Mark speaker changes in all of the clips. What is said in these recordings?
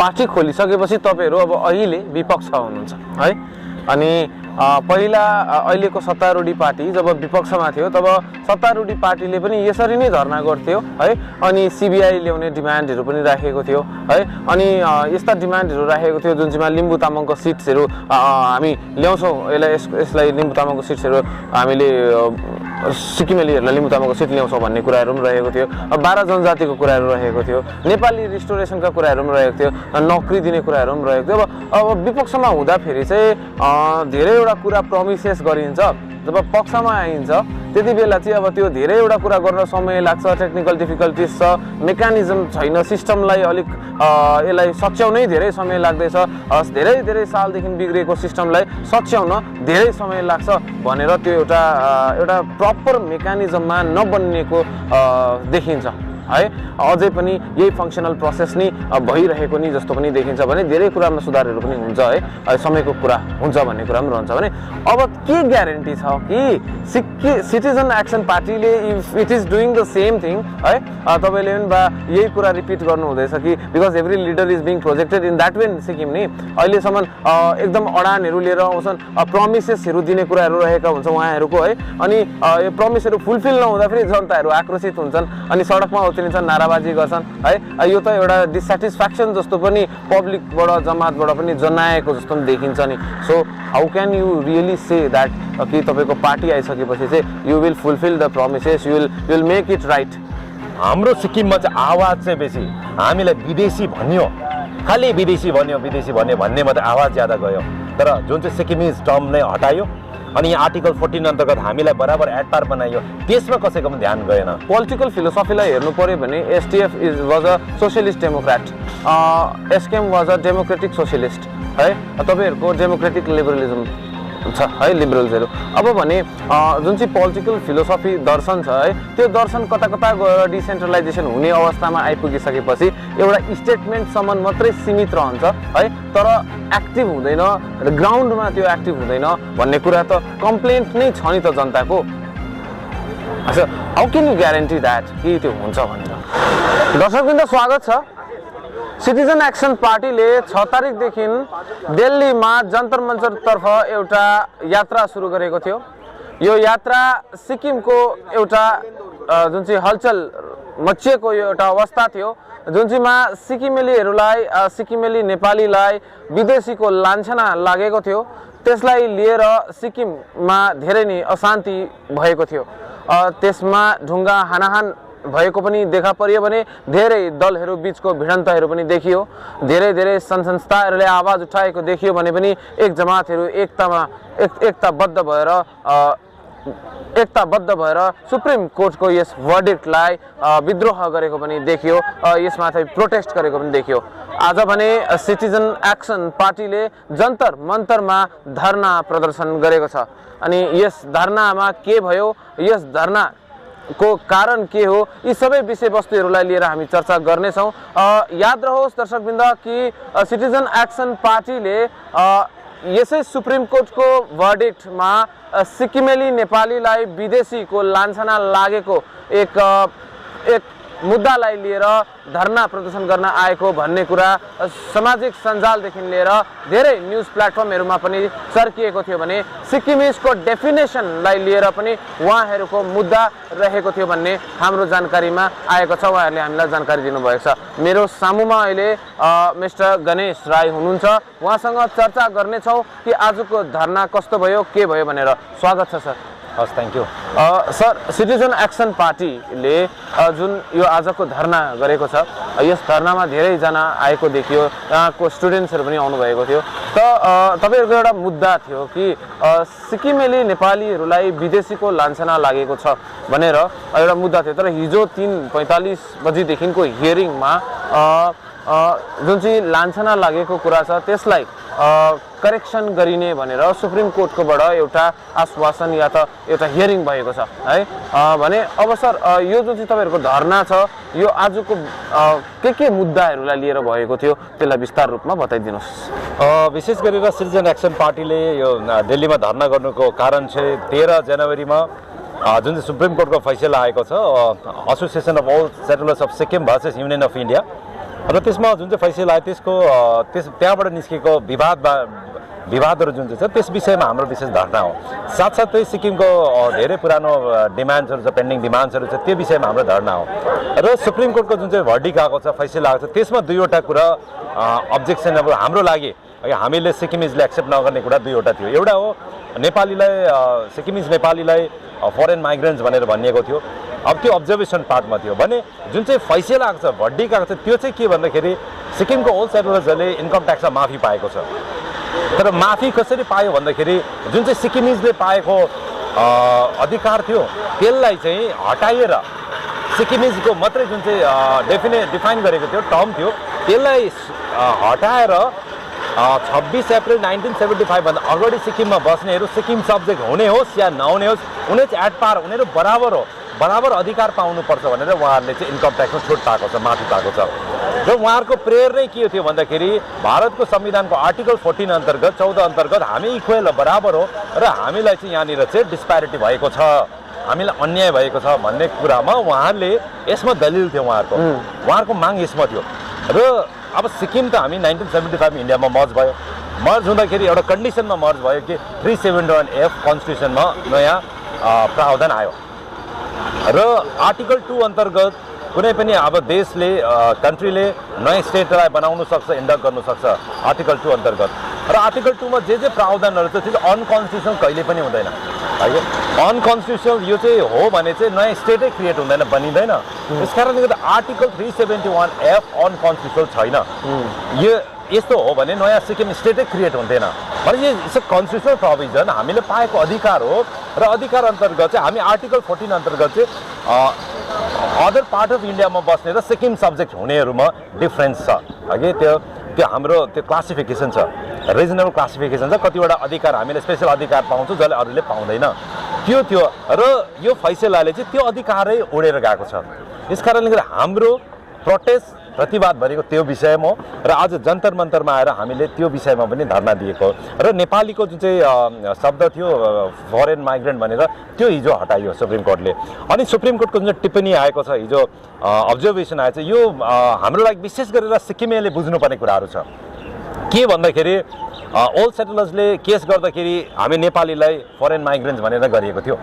Speaker 1: Party खोलिसकेपछि तपाईहरु अब अहिले विपक्ष हुनुहुन्छ है। अनि पहिला अहिलेको सत्तारूढी पार्टी जब विपक्षमा थियो तब सत्तारूढी पार्टीले पनि यसरी नै धर्ना गर्थ्यो है। अनि सीबीआई ल्याउने डिमान्डहरु पनि राखेको थियो है। अनि यस्ता डिमान्डहरु राखेको थियो जुन चाहिँ लिम्बू तामाङको सिट्सहरु हामी ल्याउँछौं, यसलाई लिम्बू तामाङको सिट्सहरु हामीले सिक्किमेलीहरुलाई लिम्बू तामाङको सिट ल्याउँछौं भन्ने कुराहरु पनि रहेको थियो। 12 जनजातिको कुराहरु रहेको थियो, नेपाली रिस्टोरेसनका कुराहरु पनि रहेको थियो, नोकरी दिने कुराहरु पनि रहेको थियो। अब विपक्षमा हुँदा फेरि चाहिँ धेरैवटा कुरा प्रमिसेस गरिन्छ, जब पक्षमा आइन्छ त्यति बेला चाहिँ अब त्यो धेरैवटा कुरा गर्न समय लाग्छ, टेक्निकल डिफिकल्टिज छ, मेकानिजम छैन, सिस्टमलाई अलिक यसलाई सच्याउनै धेरै समय लाग्दैछ। धेरै सालदेखि बिग्रेको सिस्टमलाई सच्याउन धेरै समय लाग्छ भनेर त्यो एउटा प्रपर मेकानिजममा नबनिएको देखिन्छ है। अझै पनि यही फंक्सनल प्रोसेस नै भइरहेको नि जस्तो पनि देखिन्छ भने धेरै कुरामा सुधारहरु पनि हुन्छ है। समयको कुरा हुन्छ भन्ने कुरा पनि रहन्छ भने अब के ग्यारेन्टी छ कि सिटिजन एक्सन पार्टीले if it is doing the same thing है, तपाईले पनि यही कुरा रिपिट गर्नु हुँदैछ कि because every leader is being projected in that way Sikkim नि अहिलेसम्म एकदम अडानहरु लिएर आउँछन्, प्रमिसेसहरु दिने कुराहरु रहेका हुन्छ उहाँहरुको है। अनि यो प्रमिसहरु फुलफिल नहुँदा फेरि जनताहरु आक्रोशित हुन्छन् अनि सडकमा उत्रिन्छन्, नाराबाजी गर्छन् है। यो त एउटा डिसस्याटिस्फ्याक्सन जस्तो पनि पब्लिकबाट जमातबाट पनि जनाएको जस्तो पनि देखिन्छ नि। So how can you really say that कि तपाईको पार्टी आइसकेपछि चाहिँ you will fulfil the premises, you will make it right.
Speaker 2: हाम्रो सिक्किममा चाहिँ आवाज चाहिँ बेसी, हामीलाई विदेशी भन्यो, खाली विदेशी भन्यो भन्ने मात्रै आवाज ज्यादा गयो। तर जुन चाहिँ सिक्किमिज टर्मलाई हटायो अनि आर्टिकल 14 अन्तर्गत हामीलाई बराबर एडपार बनाइयो, त्यसमा कसैको पनि ध्यान गएन।
Speaker 1: पोलिटिकल फिलोसफीलाई हेर्नु पर्यो भने STF was a socialist Democrat, SKM was a democratic socialist है। तपाईहरुको डेमोक्रेटिक लिबरलिजम छ है, लिबरल्सहरु। अब भने जुन चाहिँ पोलिटिकल फिलोसफी दर्शन छ है, त्यो दर्शन कता गएर डिसेन्ट्रलाइजेसन हुने अवस्थामा आइपुगिसकेपछि एउटा स्टेटमेन्टसम्म मात्रै सीमित रहन्छ है, तर एक्टिभ हुँदैन, ग्राउन्डमा त्यो एक्टिभ हुँदैन भन्ने कुरा त कम्प्लेन्ट नै छ नि त जनताको। अच्छा, how can you guarantee that कि त्यो हुन्छ भनेर। दर्शकवृन्द स्वागत छ। सिटिजन एक्सन पार्टीले 6 तारिखदेखि दिल्लीमा जन्तर मन्तर तर्फ एउटा यात्रा सुरु गरेको थियो। यो यात्रा सिक्किमको एउटा जुन चाहिँ हलचल मचिएको एउटा अवस्था थियो, जुन चाहिँमा सिक्किमेलीहरुलाई सिक्किमेली नेपालीलाई विदेशीको लान्छना लागेको थियो। त्यसलाई लिएर सिक्किममा धेरै नै अशान्ति भएको थियो। त्यसमा ढुङ्गा हानाहान भएको पनि देखा परियो भने धेरै दलहरु बीचको भिडन्तहरु पनि देखियो, धेरै संस्थाहरुले आवाज उठाएको देखियो भने पनि एक जमातहरु एकताबद्ध भएर सुप्रिम कोर्टको यस वर्डिक्टलाई विद्रोह गरेको पनि देखियो, यसमाथि प्रोटेस्ट गरेको पनि देखियो। आज भने सिटिजन एक्सन पार्टीले जन्तर मन्तरमा धरना प्रदर्शन गरेको छ। अनि यस धरनामा के भयो, यस धरना को कारण के हो, यी सबै विषयवस्तुहरूलाई लिएर हामी चर्चा गर्नेछौं। याद रहोस् दर्शकवृन्द कि सिटिजन एक्सन पार्टीले यसै सुप्रिम कोर्टको वर्डिक्टमा सिक्किमेली नेपालीलाई विदेशीको लान्छना लागेको एक मुद्दालाई लिएर धरना प्रदर्शन गर्न आएको भन्ने कुरा सामाजिक सञ्जालदेखि लिएर धेरै न्यूज प्लेटफर्महरुमा पनि चर्किएको थियो भने सिक्किमिजको डेफिनेसनलाई लिएर पनि उहाँहरुको मुद्दा रहेको थियो भन्ने हाम्रो जानकारीमा आएको छ। उहाँहरुले हामीलाई जानकारी दिनुभएको छ। मेरो सामुमा अहिले मिस्टर गणेश राई हुनुहुन्छ, उहाँसँग चर्चा गर्नेछौं कि आजको धरना कस्तो भयो, के भयो भनेर। स्वागत छ सर।
Speaker 2: हस्, thank you
Speaker 1: sir. Citizen action पार्टीले जुन यो आजको धरना गरेको छ, यस धरनामा धेरै जना आएको देखियो, यहाँको स्टुडेन्ट्सहरु पनि आउनु भएको थियो। त तपाईहरुको एउटा मुद्दा थियो कि सिक्किमेली नेपालीहरुलाई विदेशीको लान्छना लागेको छ भनेर एउटा मुद्दा थियो। तर हिजो 3:45 बजेदेखिको हियरिङमा जुन चाहिँ लान्छना लागेको कुरा छ त्यसलाई करेक्सन गरिने भनेर सुप्रिम कोर्टकोबाट एउटा आश्वासन या त एउटा हियरिङ भएको छ है। भने अब सर यो जुन चाहिँ तपाईहरुको धरना छ यो आजको के मुद्दाहरुलाई लिएर भएको थियो त्यसलाई विस्तार रूपमा बताइदिनुस्।
Speaker 2: विशेष गरेर सिटिजन एक्सन पार्टीले यो दिल्लीमा धरना गर्नुको कारण चाहिँ 13 जनवरीमा जुन चाहिँ सुप्रिम कोर्टको फैसला आएको छ, association of all settlers of Sikkim versus union of India, र त्यसमा जुन चाहिँ फैसला आयो त्यसको त्यहाँबाट निस्केको विवादहरू जुन चाहिँ छ त्यस विषयमा हाम्रो विशेष धर्ना हो। साथसाथै सिक्किमको धेरै पुरानो डिमान्ड्सहरू छ, पेन्डिङ डिमान्ड्सहरू छ, त्यो विषयमा हाम्रो धर्ना हो। र सुप्रिम कोर्टको जुन चाहिँ भर्डिक आएको छ, फैसला आएको छ, त्यसमा दुईवटा कुरा अब्जेक्सनेबल हाम्रो लागि हामीले सिक्किमिजले एक्सेप्ट नगर्ने कुरा दुईवटा थियो। एउटा हो सिक्किमिज नेपालीलाई फरेन माइग्रेन्ट्स भनेर भनिएको थियो। अब त्यो अब्जर्भेसन पार्टमा थियो भने जुन चाहिँ फैसला आएको छ, भर्डिक आएको छ, त्यो चाहिँ के भन्दाखेरि सिक्किमको होल सेटलर्सहरूले इन्कम ट्याक्समा माफी पाएको छ। तर माफी कसरी पायो भन्दाखेरि जुन चाहिँ सिक्किमिजले पाएको अधिकार थियो त्यसलाई चाहिँ हटाएर सिक्किमिजको मात्रै जुन चाहिँ डिफाइन गरेको थियो टर्म थियो त्यसलाई हटाएर 26 अप्रिल 1975 भन्दा अगाडि सिक्किममा बस्नेहरू सिक्किम सब्जेक्ट हुने होस् या नहुने होस् उनीहरू चाहिँ एट पार, उनीहरू बराबर अधिकार पाउनुपर्छ भनेर उहाँहरूले चाहिँ इन्कम ट्याक्समा छुट पाएको छ, माफी पाएको छ। र उहाँहरूको प्रेयर नै के थियो भन्दाखेरि भारतको संविधानको आर्टिकल 14 अन्तर्गत 14 अन्तर्गत हामी इक्वल बराबर हो र हामीलाई चाहिँ यहाँनिर चाहिँ डिस्प्यारिटी भएको छ, हामीलाई अन्याय भएको छ भन्ने कुरामा उहाँहरूले यसमा दलिल थियो। उहाँहरूको माग यसमा थियो। र अब सिक्किम त हामी 1975 इन्डियामा मर्ज भयो। मर्ज हुँदाखेरि एउटा कन्डिसनमा मर्ज भयो कि 371F कन्स्टिट्युसनमा नयाँ प्रावधान आयो र आर्टिकल 2 अन्तर्गत कुनै पनि अब देशले कन्ट्रीले नयाँ स्टेटलाई बनाउन सक्छ, इन्डक्ट गर्नु सक्छ आर्टिकल 2 अन्तर्गत। र आर्टिकल 2 मा जे प्रावधानहरू छ त्यो अनकन्स्टिट्युसनल कहिले पनि हुँदैन है। अनकन्स्टिट्युसनल यो चाहिँ हो भने चाहिँ नयाँ स्टेटै क्रिएट हुँदैन, बनिँदैन। त्यसकारणले गर्दा आर्टिकल 371F अनकन्स्टिट्युसनल छैन। यो यस्तो हो भने नयाँ सिक्किम स्टेटै क्रिएट हुँदैन भने यो कन्स्टिट्युसनल प्रोभिजन हामीले पाएको अधिकार हो। र अधिकार अन्तर्गत चाहिँ हामी आर्टिकल 14 अन्तर्गत चाहिँ अदर पार्ट अफ इन्डियामा बस्ने र सिक्किम सब्जेक्ट हुनेहरूमा डिफ्रेन्स छ है। त्यो हाम्रो त्यो क्लासिफिकेसन छ, रिजनेबल क्लासिफिकेसन छ। कतिवटा अधिकार हामीले स्पेसल अधिकार पाउँछौँ जसले अरूले पाउँदैन, त्यो थियो। र यो फैसलाले चाहिँ त्यो अधिकारै उडेर गएको छ। यस कारणले गर्दा हाम्रो प्रतिवाद भनेको त्यो विषयमा हो। र आज जन्तर मन्तरमा आएर हामीले त्यो विषयमा पनि धर्ना दिएको र नेपालीको जुन चाहिँ शब्द थियो फरेन माइग्रेन्ट भनेर त्यो हिजो हटाइयो सुप्रिम कोर्टले। अनि सुप्रिम कोर्टको जुन टिप्पणी आएको छ हिजो, अब्जर्भेसन आएको छ, यो हाम्रो लागि विशेष गरेर सिक्किमेले बुझ्नुपर्ने कुराहरू छ। के भन्दाखेरि ओल्ड सेटलर्सले केस गर्दाखेरि हामी नेपालीलाई फरेन माइग्रेन्ट्स भनेर गरिएको थियो।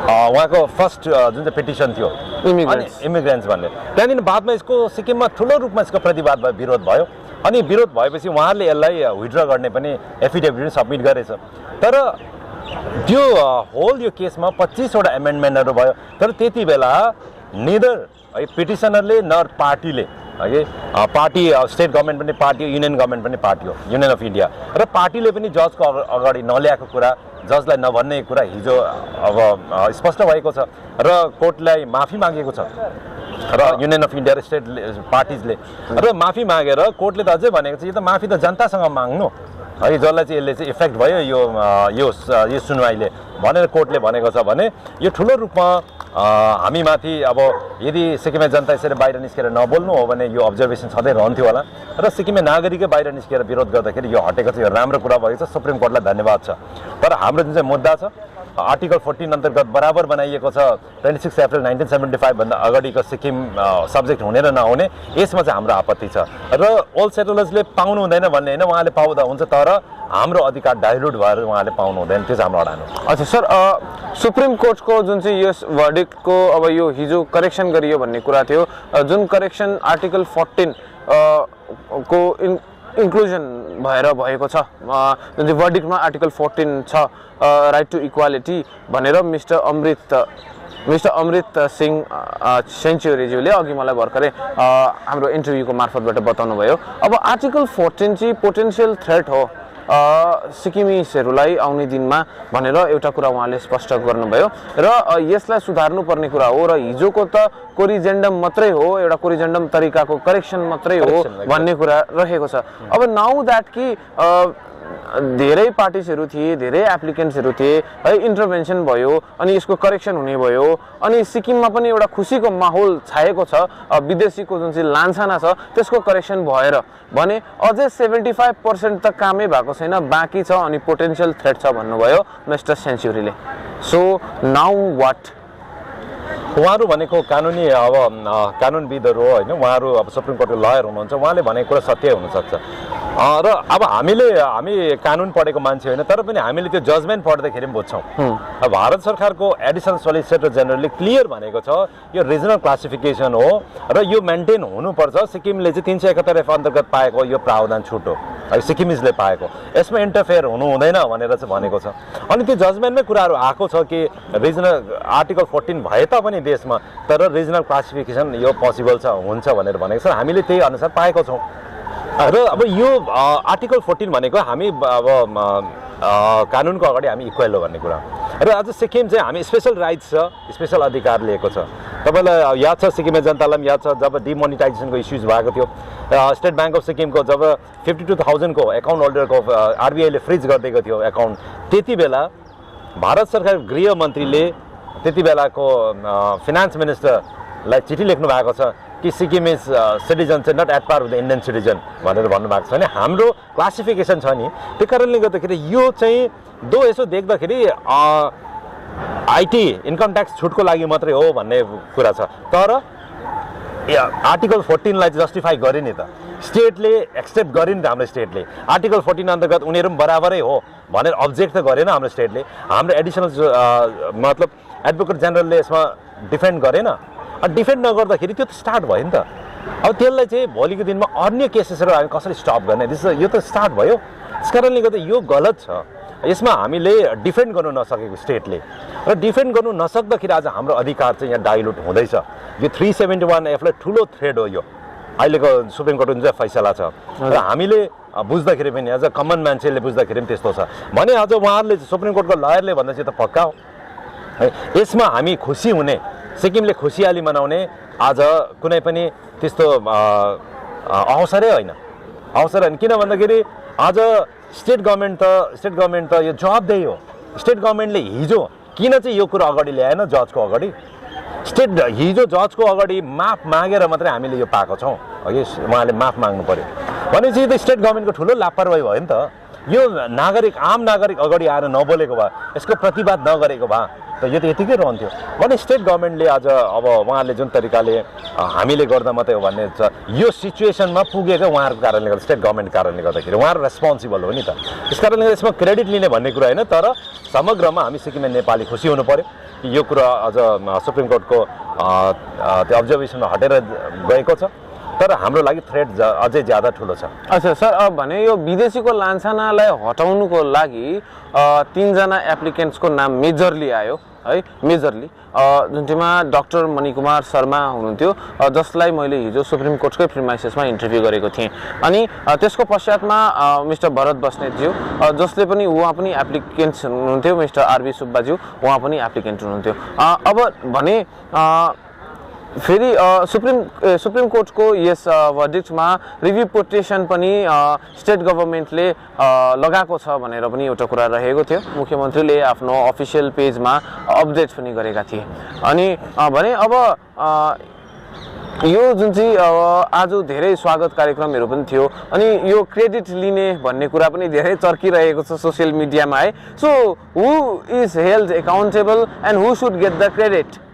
Speaker 2: उहाँको फर्स्ट जुन चाहिँ पिटिसन थियो इमिग्रेन्ट्स भन्ने, त्यहाँदेखि बादमा यसको सिक्किममा ठुलो रूपमा यसको प्रतिवाद भयो, विरोध भयो। अनि विरोध भएपछि उहाँहरूले यसलाई विथड्र गर्ने पनि एफिडेभिट सब्मिट गरेछ। तर त्यो होल यो केसमा 25 वटा एमेन्डमेन्टहरू भयो। तर त्यति बेला निदर पिटिसनरले न पार्टीले है, पार्टी स्टेट गभर्मेन्ट पनि पार्टी हो, युनियन गभर्मेन्ट पनि पार्टी हो, युनियन अफ इन्डिया, र पार्टीले पनि जजको अगाडि नल्याएको कुरा, जजलाई नभन्ने कुरा हिजो अब स्पष्ट भएको छ। र कोर्टलाई माफी मागेको छ र युनियन अफ इन्डिया र स्टेट पार्टिजले र माफी मागेर कोर्टले त अझै भनेको छ यो त माफी त जनतासँग माग्नु है, जसलाई चाहिँ यसले चाहिँ इफेक्ट भयो यो सुनवाईले भनेर कोर्टले भनेको छ। भने यो ठुलो रूपमा हामी माथि अब यदि सिक्किमे जनता यसरी बाहिर निस्केर नबोल्नु हो भने यो अब्जर्भेसन सधैँ रहन्थ्यो होला। र सिक्किमे नागरिकै बाहिर निस्केर विरोध गर्दाखेरि यो हटेको छ, यो राम्रो कुरा भएको छ। सुप्रिम कोर्टलाई धन्यवाद छ। तर हाम्रो जुन चाहिँ मुद्दा छ आर्टिकल 14 अन्तर्गत बराबर बनाइएको छ 26 अप्रिल 1975 भन्दा अगाडिको सिक्किम सब्जेक्ट हुने र नहुने, यसमा चाहिँ हाम्रो आपत्ति छ। र ओल्ड सेटलर्सले पाउनु हुँदैन भन्ने होइन, उहाँले पाउँदा हुन्छ, तर हाम्रो अधिकार डाइल्युट भएर उहाँले पाउनु हुँदैन, त्यो चाहिँ हाम्रो अडान हो।
Speaker 1: अच्छा सर, सुप्रिम कोर्टको जुन चाहिँ यस भर्डिक्टको अब यो हिजो करेक्सन गरियो भन्ने कुरा थियो, जुन करेक्सन आर्टिकल 14 को इन्क्लुजन भएर भएको छ, जुन चाहिँ भर्डिक्टमा आर्टिकल 14 छ राइट टु इक्वालिटी भनेर मिस्टर अमृत सिंह सेन्चुरीज्यूले अघि मलाई भर्खरै हाम्रो इन्टरभ्यूको मार्फतबाट बताउनु भयो। अब आर्टिकल 14 चाहिँ पोटेन्सियल थ्रेट हो सिक्किमिसहरूलाई आउने दिनमा भनेर एउटा कुरा उहाँले स्पष्ट गर्नुभयो। र यसलाई सुधार्नुपर्ने कुरा हो र हिजोको त कोरिजेन्डम मात्रै हो, एउटा कोरिजेन्डम तरिकाको करेक्सन मात्रै हो भन्ने कुरा रहेको छ। अब नाउ द्याट कि धेरै पार्टिजहरू थिए, धेरै एप्लिकेन्ट्सहरू थिए है, इन्टरभेन्सन भयो अनि यसको करेक्सन हुने भयो। अनि सिक्किममा पनि एउटा खुसीको माहौल छाएको छ, विदेशीको जुन चाहिँ लान्छना छ त्यसको करेक्सन भएर भने अझै 75% त कामै भएको छैन, बाँकी छ अनि पोटेन्सियल थ्रेट छ भन्नुभयो मिस्टर सेन्चुरीले। So now what?
Speaker 2: उहाँहरू भनेको कानुनी अब कानुनविदहरू हो होइन, उहाँहरू अब सुप्रिम कोर्टको लयर हुनुहुन्छ, उहाँले भनेको कुरा सत्य हुनसक्छ। र अब हामी कानुन पढेको मान्छे होइन, तर पनि हामीले त्यो जजमेन्ट पढ्दाखेरि पनि बुझ्छौँ। अब भारत सरकारको एडिसनल सोलिसिटर जेनरलले क्लियर भनेको छ यो रिजनल क्लासिफिकेसन हो र यो मेन्टेन हुनुपर्छ। सिक्किमले चाहिँ 371 अन्तर्गत पाएको यो प्रावधान छुट हो, सिक्किमिजले पाएको, यसमा इन्टरफेयर हुनु हुँदैन भनेर चाहिँ भनेको छ। अनि त्यो जजमेन्टमै कुराहरू आएको छ कि रिजनल आर्टिकल 14 भए तापनि देशमा तर रिजनल क्लासिफिकेसन यो पोसिबल हुन्छ भनेर भनेको छ। हामीले त्यही अनुसार पाएको छौँ। र अब यो आर्टिकल 14 भनेको हामी अब कानुनको अगाडि हामी इक्वल हो भन्ने कुरा। र आज सिक्किम चाहिँ हामी स्पेसल राइट्स छ, स्पेसल अधिकार लिएको छ। तपाईँलाई याद छ, सिक्किमे जनतालाई पनि याद छ, जब डिमोनिटाइजेसनको इस्युज भएको थियो, स्टेट ब्याङ्क अफ सिक्किमको जब 52,000 को एकाउन्ट होल्डरको आरबिआईले फ्रिज गरिदिएको थियो एकाउन्ट, त्यति बेला भारत सरकार गृहमन्त्रीले त्यति बेलाको फिनान्स मिनिस्टरलाई चिठी लेख्नु भएको छ कि सिक्किम इज सिटिजन चाहिँ not at par with the Indian citizen भनेर भन्नुभएको छ। भने हाम्रो क्लासिफिकेसन छ नि, त्यो कारणले गर्दाखेरि यो चाहिँ यसो देख्दाखेरि आइटी इन्कम ट्याक्स छुटको लागि मात्रै हो भन्ने कुरा छ। तर आर्टिकल 14 लाई जस्टिफाई गरे नि त, स्टेटले एक्सेप्ट गरे नि त। हाम्रो स्टेटले आर्टिकल 14 अन्तर्गत उनीहरू पनि बराबरै हो भनेर अब्जेक्ट त गरेन हाम्रो स्टेटले। हाम्रो एडिसनल मतलब एडभोकेट जेनरलले यसमा डिफेन्ड गरेन। डिफेन्ड नगर्दाखेरि त्यो त स्टार्ट भयो नि त। अब त्यसलाई चाहिँ भोलिको दिनमा अन्य केसेसहरू हामी कसरी स्टप गर्ने, यो त स्टार्ट भयो। त्यस कारणले गर्दा यो गलत छ। यसमा हामीले डिफेन्ड गर्नु नसकेको स्टेटले, र डिफेन्ड गर्नु नसक्दाखेरि आज हाम्रो अधिकार चाहिँ यहाँ डाइल्युट हुँदैछ। यो 371F लाई ठुलो थ्रेड हो यो अहिलेको सुप्रिम कोर्टको जुन चाहिँ फैसला छ। र हामीले बुझ्दाखेरि पनि एज अ कमन मान्छेले बुझ्दाखेरि पनि त्यस्तो छ भने आज उहाँहरूले सुप्रिम कोर्टको लयरले भन्दा चाहिँ त पक्का हो। यसमा हामी खुसी हुने, सिक्किमले खुसियाली मनाउने आज कुनै पनि त्यस्तो अवसरै होइन, किन भन्दाखेरि आज स्टेट गभर्मेन्ट त यो जवाबदेही हो। स्टेट गभर्मेन्टले हिजो किन चाहिँ यो कुरा अगाडि ल्याएन जजको अगाडि? हिजो जजको अगाडि माफ मागेर मात्रै हामीले यो पाएको छौँ। अघि उहाँले माफ माग्नु पर्यो भनेपछि त स्टेट गभर्मेन्टको ठुलो लापरवाही भयो नि त। यो आम नागरिक अगाडि आएर नबोलेको भए, यसको प्रतिवाद नगरेको भए त यो त यतिकै रहन्थ्यो। भने स्टेट गभर्मेन्टले आज अब उहाँहरूले जुन तरिकाले हामीले गर्दा मात्रै हो भन्ने छ, यो सिचुएसनमा पुगेको उहाँहरूको कारणले गर्दा, स्टेट गभर्मेन्ट कारणले गर्दाखेरि उहाँहरू रेस्पोन्सिबल हो नि त। त्यस कारणले गर्दा यसमा क्रेडिट लिने भन्ने कुरा होइन, तर समग्रमा हामी सिक्किमे नेपाली खुसी हुनु पर्यो कि यो कुरा अझ सुप्रिम कोर्टको त्यो अब्जर्भेसनमा हटेर गएको छ। तर हाम्रो लागि थ्रेट अझै ज्यादा ठुलो छ।
Speaker 1: अच्छा सर, अब भने यो विदेशीको लान्छनालाई हटाउनुको लागि 3 जना एप्लिकेन्ट्सको नाम मेजरली आयो है, मेजरली जुन चाहिँमा डाक्टर मणिकुमार शर्मा हुनुहुन्थ्यो, जसलाई मैले हिजो सुप्रिम कोर्टकै प्रिमाइसेसमा इन्टरभ्यू गरेको थिएँ। अनि त्यसको पश्चातमा मिस्टर भरत बस्नेतज्यू, जसले पनि उहाँ पनि एप्लिकेन्ट्स हुनुहुन्थ्यो, मिस्टर आरबी सुब्बाज्यू उहाँ पनि एप्लिकेन्ट हुनुहुन्थ्यो। अब भने फेरि सुप्रिम कोर्टको यस भर्डिक्टमा रिभ्यू पिटिसन पनि स्टेट गभर्मेन्टले लगाएको छ भनेर पनि एउटा कुरा रहेको थियो। मुख्यमन्त्रीले आफ्नो अफिसियल पेजमा अपडेट पनि गरेका थिए। अनि भने अब यो जुन चाहिँ आज धेरै स्वागत कार्यक्रमहरू पनि थियो, अनि यो क्रेडिट लिने भन्ने कुरा पनि धेरै चर्किरहेको छ सोसियल मिडियामा है। So who is held accountable and who should get the credit?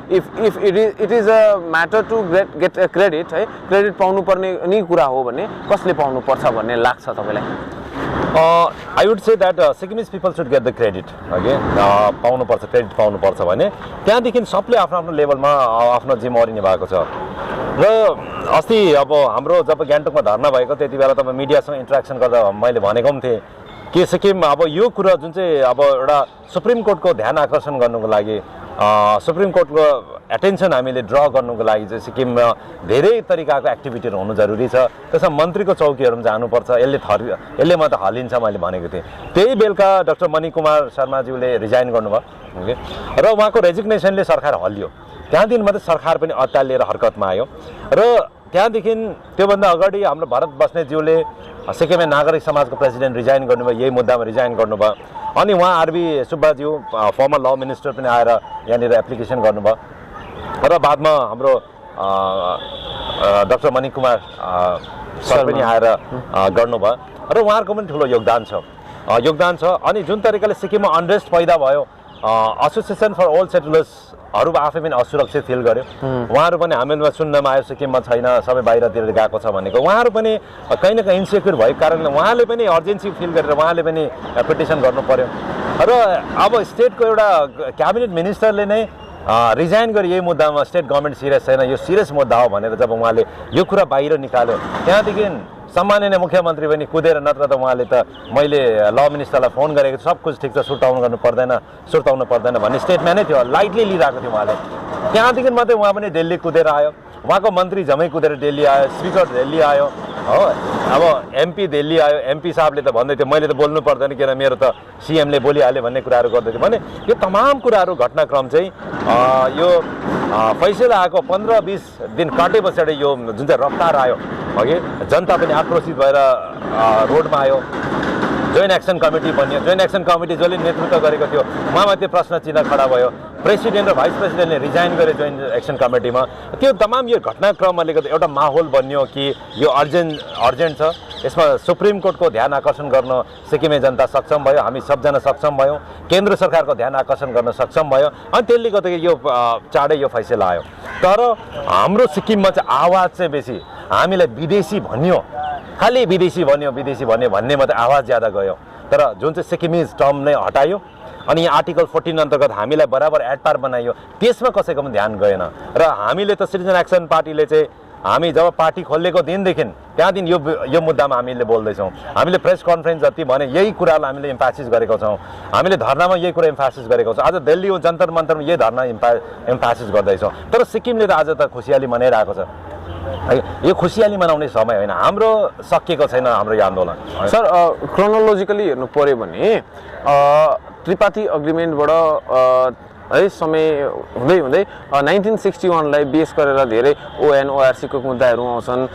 Speaker 1: If it is a matter to get a credit है, क्रेडिट पाउनु पर्ने नि कुरा हो भने कसले पाउनु पर्छ भन्ने लाग्छ तपाईलाई?
Speaker 2: I would say that Sikkimese people should get the credit. Okay, पाउनु पर्छ, क्रेडिट पाउनु पर्छ भने त्यहाँदेखि सबले आफ्नो आफ्नो लेभलमा आफ्नो जिम्मेवारी निभाएको छ। र अस्ति अब हाम्रो जब गान्तोकमा धर्ना भएको त्यति बेला तपाईँ मिडियासँग इन्टरेक्सन गर्दा मैले भनेको पनि थिएँ कि सिक्किम अब यो कुरा जुन चाहिँ अब एउटा सुप्रिम कोर्टको ध्यान आकर्षण गर्नुको लागि, सुप्रिम कोर्टको एटेन्सन हामीले ड्र गर्नुको लागि चाहिँ सिक्किममा धेरै तरिकाको एक्टिभिटीहरू हुनु जरुरी छ। त्यसमा मन्त्रीको चौकीहरू पनि जानुपर्छ। यसले मात्र हलिन्छ मैले भनेको थिएँ। त्यही बेलुका डाक्टर मणिकुमार शर्माज्यूले रिजाइन गर्नुभयो र उहाँको रेजिग्नेसनले सरकार हल्लियो। त्यहाँदेखि मात्रै सरकार पनि अत्तालिएर हरकतमा आयो। र त्यहाँदेखि त्योभन्दा अगाडि हाम्रो भरत बस्नेतज्यूले सिक्किमे नागरिक समाजको प्रेसिडेन्ट रिजाइन गर्नुभयो, यही मुद्दामा रिजाइन गर्नुभयो। अनि उहाँ आरबी सुब्बाज्यू फर्मर ल मिनिस्टर पनि आएर यहाँनिर एप्लिकेसन गर्नुभयो। र बादमा हाम्रो डाक्टर मणिकुमार सर पनि आएर गर्नुभयो। र उहाँहरूको पनि ठुलो योगदान छ। अनि जुन तरिकाले सिक्किममा अनरेस्ट पैदा भयो, एसोसिएसन फर ओल्ड सेटलर्सहरू आफै पनि असुरक्षित फिल गर्यो उहाँहरू पनि हामीमा सुन्नमा आयो सिक्किममा छैन सबै बाहिरतिर गएको छ भनेको उहाँहरू पनि कहीँ न कहीँ इन्सेक्युर भएको कारणले उहाँले पनि अर्जेन्सी फिल गरेर उहाँले पनि पिटिसन गर्नु पर्यो र अब स्टेटको एउटा क्याबिनेट मिनिस्टरले नै रिजाइन गरी यही मुद्दामा स्टेट गभर्मेन्ट सिरियस छैन यो सिरियस मुद्दा हो भनेर जब उहाँले यो कुरा बाहिर निकाल्यो त्यहाँदेखि सम्माननीय मुख्यमन्त्री पनि कुदेर नत्र त उहाँले त मैले ल मिनिस्टरलाई फोन गरेको सब कुछ ठिक छ सुर्ताउनु पर्दैन भन्ने स्टेटमेन्ट नै थियो लाइटली लिइरहेको थियो उहाँले त्यहाँदेखि मात्रै उहाँ पनि दिल्ली कुदेर आयो उहाँको मन्त्री जम्मै कुदेर दिल्ली आयो स्पिकर दिल्ली आयो हो अब एमपी दिल्ली आयो एमपी साहबले त भन्दै थियो मैले त बोल्नु पर्दैन किन मेरो त सिएमले बोलिहाल्यो भन्ने कुराहरू गर्दै थियो भने यो तमाम कुराहरू घटनाक्रम चाहिँ यो फैसला आएको 15-20 दिन काटे पछाडि यो जुन चाहिँ रफ्तार आयो अघि जनता पनि आक्रोशित भएर रोडमा आयो जोइन्ट एक्सन कमिटी बन्यो जोइन्ट एक्सन कमिटी जसले नेतृत्व गरेको थियो उहाँमा त्यो प्रश्न चिन्ह खडा भयो प्रेसिडेन्ट र भाइस प्रेसिडेन्टले रिजाइन गरे जोइन्ट एक्सन कमिटीमा त्यो तमाम यो घटनाक्रमले गर्दा एउटा माहौल बन्यो कि यो अर्जेन्ट छ यसमा सुप्रिम कोर्टको ध्यान आकर्षण गर्न सिक्किमे जनता सक्षम भयो हामी सबजना सक्षम भयौँ केन्द्र सरकारको ध्यान आकर्षण गर्न सक्षम भयो अनि त्यसले गर्दा यो चाँडै यो फैसला आयो तर हाम्रो सिक्किममा चाहिँ आवाज चाहिँ बेसी हामीलाई विदेशी भन्यो खालि विदेशी भन्यो भन्ने मात्रै आवाज ज्यादा गयो तर जुन चाहिँ सिक्किमिज टर्म नै हटायो अनि आर्टिकल 14 अन्तर्गत हामीलाई बराबर एडपार बनाइयो त्यसमा कसैको पनि ध्यान गएन र हामीले त सिटिजन एक्सन पार्टीले चाहिँ हामी जब पार्टी खोलेको दिनदेखि त्यहाँदेखि यो मुद्दामा हामीले बोल्दैछौँ हामीले प्रेस कन्फरेन्स जति भने यही कुरालाई हामीले इम्फासिस गरेको छौँ हामीले धर्नामा यही कुरा इम्फासिस गरेको छौँ आज दिल्ली जन्तर मन्तरमा यही धर्ना इम्फासिस गर्दैछौँ तर सिक्किमले त आज त खुसियाली मनाइरहेको छ यो खुसियाली मनाउने समय होइन हाम्रो सकिएको छैन हाम्रो यो आन्दोलन
Speaker 1: सर क्रोनोलोजिकली हेर्नु पर्यो भने त्रिपाठी एग्रिमेन्टबाट है समय हुँदै हुँदै 1961लाई बेस गरेर धेरै ओएनओआरसीको मुद्दाहरू आउँछन्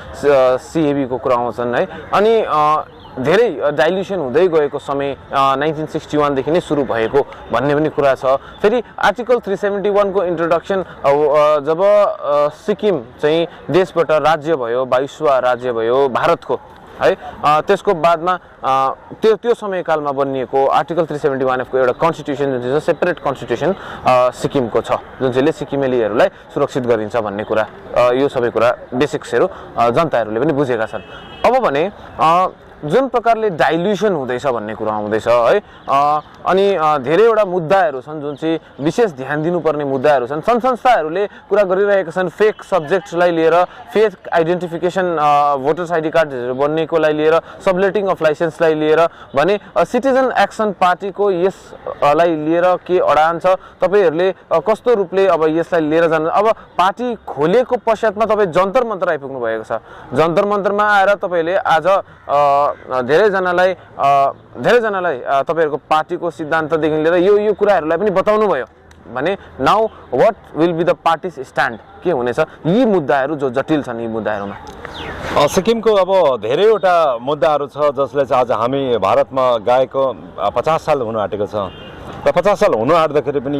Speaker 1: सिएबीको कुरा आउँछन् है अनि धेरै डाइल्युसन हुँदै गएको समय 1961देखि नै सुरु भएको भन्ने पनि कुरा छ फेरि आर्टिकल 371 को इन्ट्रोडक्सन जब सिक्किम चाहिँ देशबाट राज्य भयो 22वां राज्य भयो भारतको है त्यसको बादमा त्यो समयकालमा बनिएको आर्टिकल 371 को एउटा कन्स्टिट्युसन जुन चाहिँ सेपरेट कन्स्टिट्युसन सिक्किमको छ जुन चाहिँले सिक्किमेलीहरूलाई सुरक्षित गरिन्छ भन्ने कुरा यो सबै कुरा बेसिक्सहरू जनताहरूले पनि बुझेका छन् अब भने जुन प्रकारले डाइल्युसन हुँदैछ भन्ने कुरा आउँदैछ है अनि धेरैवटा मुद्दाहरू छन् जुन चाहिँ विशेष ध्यान दिनुपर्ने मुद्दाहरू छन् संस्थाहरूले कुरा गरिरहेका छन् फेक सब्जेक्ट्सलाई लिएर फेक आइडेन्टिफिकेसन भोटर्स आइडी कार्डहरू बन्नेकोलाई लिएर सबलेटिङ अफ लाइसेन्सलाई लिएर भने सिटिजन एक्सन पार्टीको यसलाई लिएर के अडान छ तपाईहरूले कस्तो रूपले अब यसलाई लिएर जानु अब पार्टी खोलेको पश्चातमा तपाईँ जन्तर मन्तर आइपुग्नु भएको छ जन्तर मन्तरमा आएर तपाईँहरूले आज धेरैजनालाई तपाईँहरूको पार्टीको सिद्धान्तदेखि लिएर यो कुराहरूलाई पनि बताउनु भयो भने now what will be the party's stand के हुनेछ यी मुद्दाहरू जो जटिल छन् यी मुद्दाहरूमा
Speaker 2: सिक्किमको अब धेरैवटा मुद्दाहरू छ जसले चाहिँ आज हामी भारतमा गएको 50 साल हुनु आँटेको छ र 50 साल हुनु आँट्दाखेरि पनि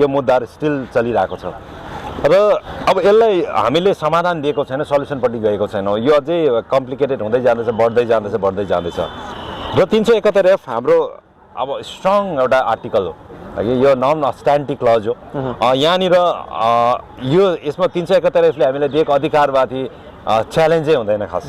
Speaker 2: यो मुद्दाहरू स्टिल चलिरहेको छ र अब यसलाई हामीले समाधान दिएको छैन सल्युसनपट्टि गएको छैनौँ यो अझै कम्प्लिकेटेड हुँदै जाँदैछ बढ्दै जाँदैछ र 371 एफ हाम्रो अब स्ट्रङ एउटा आर्टिकल हो यो नन अस्ट्यान्टी क्लज हो यहाँनिर यो यसमा 371 एफले हामीलाई दिएको अधिकारमाथि च्यालेन्जै हुँदैन खास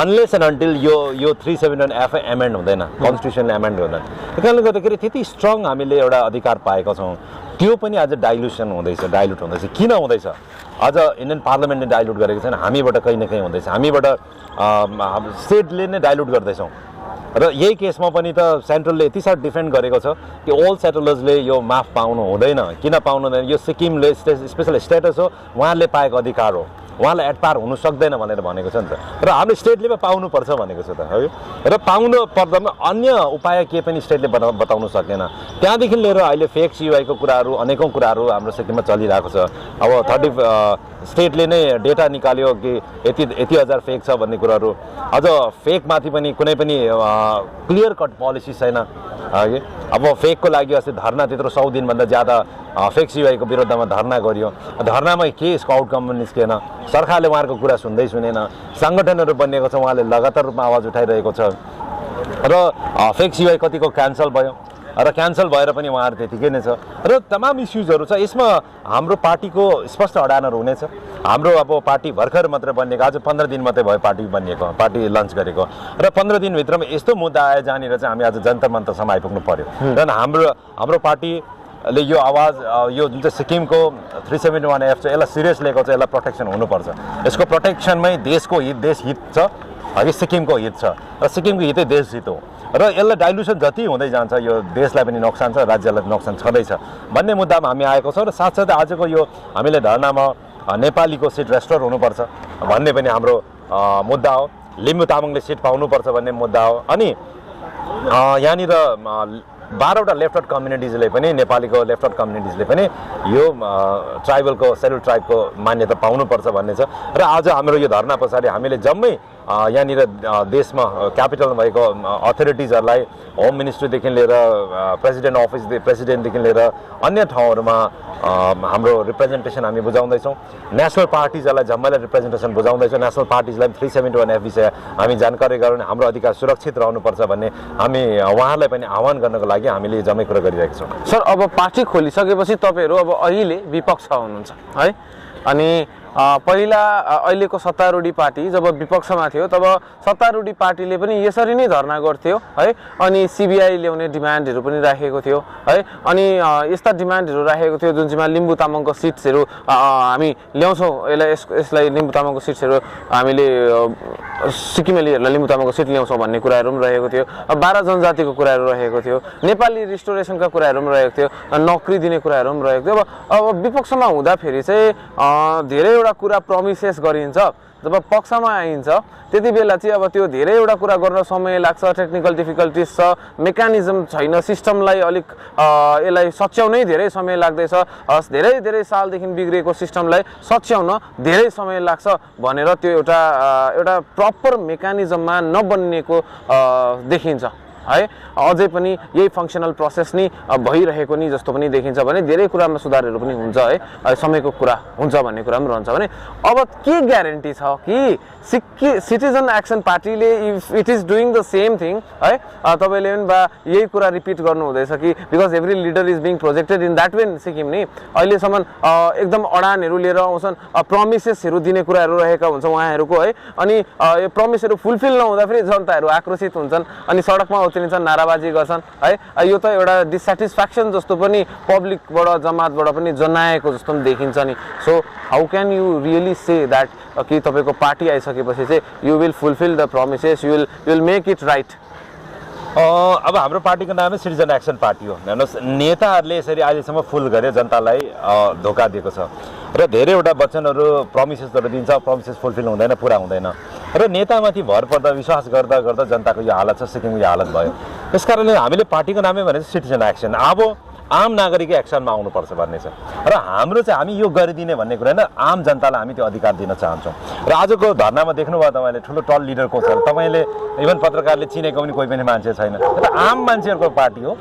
Speaker 2: अनलेस एन्ड अन्टिल यो 371 एफ एमेन्ड हुँदैन कन्स्टिट्युसनले एमेन्ड हुँदैन त्यही कारणले गर्दाखेरि त्यति स्ट्रङ हामीले एउटा अधिकार पाएका छौँ त्यो पनि आज डाइल्युट हुँदैछ किन हुँदैछ आज इन्डियन पार्लियामेन्टले डाइल्युट गरेको छैन हामीबाट कहीँ न कहीँ हुँदैछ हामीबाट स्टेटले नै डाइल्युट गर्दैछौँ र यही केसमा पनि त सेन्ट्रलले यति साह्रो डिफेन्ड गरेको छ कि ओल्ड सेटलर्सले यो माफ पाउनु हुँदैन किन पाउनु हुँदैन यो सिक्किमले स्पेसल स्टेटस हो उहाँले पाएको अधिकार हो उहाँलाई एडपार हुनु सक्दैन भनेर भनेको छ नि त र हामीले स्टेटले पो पाउनुपर्छ भनेको छ त है र पाउनु पर्दामा अन्य उपाय के पनि स्टेटले बताउनु सकेन त्यहाँदेखि लिएर अहिले फेक सियुआईको कुराहरू अनेकौँ कुराहरू हाम्रो सिक्किममा चलिरहेको छ अब 30 स्टेटले नै डेटा निकाल्यो कि यति हजार फेक छ भन्ने कुराहरू अझ फेकमाथि पनि कुनै पनि क्लियर कट पोलिसी छैन है अब फेकको लागि अस्ति धर्ना त्यत्रो 100 दिनभन्दा ज्यादा फेक सियुआईको विरुद्धमा धर्ना गरियो धर्नामा के यसको आउटकम निस्केन सरकारले उहाँहरूको कुरा सुनेन सङ्गठनहरू बनिएको छ उहाँले लगातार रूपमा आवाज उठाइरहेको छ र फेक सियुआई कतिको क्यान्सल भयो र क्यान्सल भएर पनि उहाँहरू त्यतिकै नै छ र तमाम इस्युजहरू छ। यसमा हाम्रो पार्टीको स्पष्ट अडानहरू हुनेछ। हाम्रो अब पार्टी भर्खर मात्रै बनिएको, आज 15 दिन मात्रै भयो पार्टी बनिएको, पार्टी लन्च गरेको र 15 दिनभित्रमा यस्तो मुद्दा आयो जहाँनिर चाहिँ हामी आज जन्तर मन्तरसम्म आइपुग्नु पर्यो। र हाम्रो पार्टीले यो आवाज यो जुन चाहिँ सिक्किमको 371F छ यसलाई सिरियस लिएको छ, यसलाई प्रोटेक्सन हुनुपर्छ। यसको प्रोटेक्सनमै देशको हित, देश हित छ, हगि सिक्किमको हित छ र सिक्किमको हितै देश हित हो र यसलाई डाइल्युसन जति हुँदै जान्छ यो देशलाई पनि नोक्सान छ, राज्यलाई पनि नोक्सान छँदैछ भन्ने मुद्दामा हामी आएको छौँ। र साथसाथै आजको यो हामीले धरनामा नेपालीको सिट रेस्टोर हुनुपर्छ भन्ने पनि हाम्रो मुद्दा हो। लिम्बू तामाङले सिट पाउनुपर्छ भन्ने मुद्दा हो। अनि यहाँनिर 12वटा लेफ्ट कम्युनिटिजले पनि, नेपालीको लेफ्ट कम्युनिटिजले पनि यो ट्राइबलको, सेड्युल ट्राइबको मान्यता पाउनुपर्छ भन्ने छ। र आज हाम्रो यो धरना पछाडि हामीले जम्मै यहाँनिर देशमा क्यापिटलमा भएको अथोरिटिजहरूलाई, होम मिनिस्ट्रीदेखि लिएर प्रेसिडेन्टदेखि लिएर अन्य ठाउँहरूमा हाम्रो रिप्रेजेन्टेसन हामी बुझाउँदैछौँ। नेसनल पार्टिजहरूलाई जम्मैलाई रिप्रेजेन्टेसन बुझाउँदैछौँ। नेसनल पार्टिजलाई 371F विषय हामी जानकारी गराउने, हाम्रो अधिकार सुरक्षित रहनुपर्छ भन्ने हामी उहाँहरूलाई पनि आह्वान गर्नको लागि हामीले जम्मै कुरा गरिरहेका छौँ।
Speaker 1: सर, अब पार्टी खोलिसकेपछि तपाईँहरू अब अहिले विपक्ष हुनुहुन्छ है, अनि पहिला अहिलेको सत्तारूढी पार्टी जब विपक्षमा थियो तब सत्तारूढी पार्टीले पनि यसरी नै धरना गर्थ्यो है, अनि सिबिआई ल्याउने डिमान्डहरू पनि राखेको थियो है, अनि यस्ता डिमान्डहरू राखेको थियो जुन चाहिँमा लिम्बू तामाङको सिट्सहरू हामी ल्याउँछौँ, यसलाई लिम्बू तामाङको सिट्सहरू हामीले सिक्किमेलीहरूलाई लिम्बू तामाङको सिट ल्याउँछौँ भन्ने कुराहरू पनि रहेको थियो। 12 जनजातिको कुराहरू रहेको थियो, नेपाली रिस्टोरेसनका कुराहरू पनि रहेको थियो, नोकरी दिने कुराहरू पनि रहेको थियो। अब विपक्षमा हुँदाखेरि चाहिँ धेरैवटा कुरा प्रमिसेस गरिन्छ, जब पक्षमा आइन्छ त्यति बेला चाहिँ अब त्यो धेरैवटा कुरा गर्न समय लाग्छ, टेक्निकल डिफिकल्टिज छ, मेकानिजम छैन, सिस्टमलाई अलिक यसलाई सच्याउनै धेरै समय लाग्दैछ, धेरै सालदेखि बिग्रेको सिस्टमलाई सच्याउन धेरै समय लाग्छ भनेर त्यो एउटा प्रपर मेकानिजममा नबनिएको देखिन्छ है। अझै पनि यही फङ्सनल प्रोसेस नै भइरहेको नि जस्तो पनि देखिन्छ भने धेरै कुरामा सुधारहरू पनि हुन्छ है, समयको कुरा हुन्छ भन्ने कुरा पनि रहन्छ भने अब के ग्यारेन्टी छ कि सिटिजन एक्सन पार्टीले if it is doing the same thing है, तपाईँले पनि यही कुरा रिपिट गर्नु हुँदैछ कि because every leader is being projected in that way Sikkim नि अहिलेसम्म एकदम अडानहरू लिएर आउँछन्, प्रमिसेसहरू दिने कुराहरू रहेका हुन्छ उहाँहरूको है, अनि यो प्रमिसहरू फुलफिल नहुँदाखेरि जनताहरू आक्रोशित हुन्छन् अनि सडकमा उत्रिन्छन्, नाराबाजी गर्छन् है। यो त एउटा डिससेटिस्फ्याक्सन जस्तो पनि पब्लिकबाट, जमातबाट पनि जनाएको जस्तो पनि देखिन्छ नि। So how can you really say that कि तपाईँको पार्टी आइसकेपछि चाहिँ you will fulfil the premises, you will make it right?
Speaker 2: अब हाम्रो पार्टीको नामै सिटिजन एक्सन पार्टी हो। हेर्नुहोस्, नेताहरूले यसरी अहिलेसम्म फुल गरे जनतालाई धोका दिएको छ र धेरैवटा वचनहरू प्रमिसेसहरू दिन्छ, प्रमिसेस फुलफिल हुँदैन, पुरा हुँदैन र नेतामाथि भर पर्दा, विश्वास गर्दा गर्दा जनताको यो हालत छ, सिक्किमको यो हालत भयो। त्यस कारणले हामीले पार्टीको नामै भने सिटिजन एक्सन, अब आम नागरिकको एक्सनमा आउनुपर्छ भन्ने छ र हाम्रो चाहिँ हामी यो गरिदिने भन्ने कुरा होइन, आम जनतालाई हामी त्यो अधिकार दिन चाहन्छौँ। र आजको धरनामा देख्नुभयो तपाईँले ठुलो टल लिडर को छ, तपाईँले इभन पत्रकारले चिनेको पनि कोही पनि मान्छे छैन। र आम मान्छेहरूको पार्टी हो,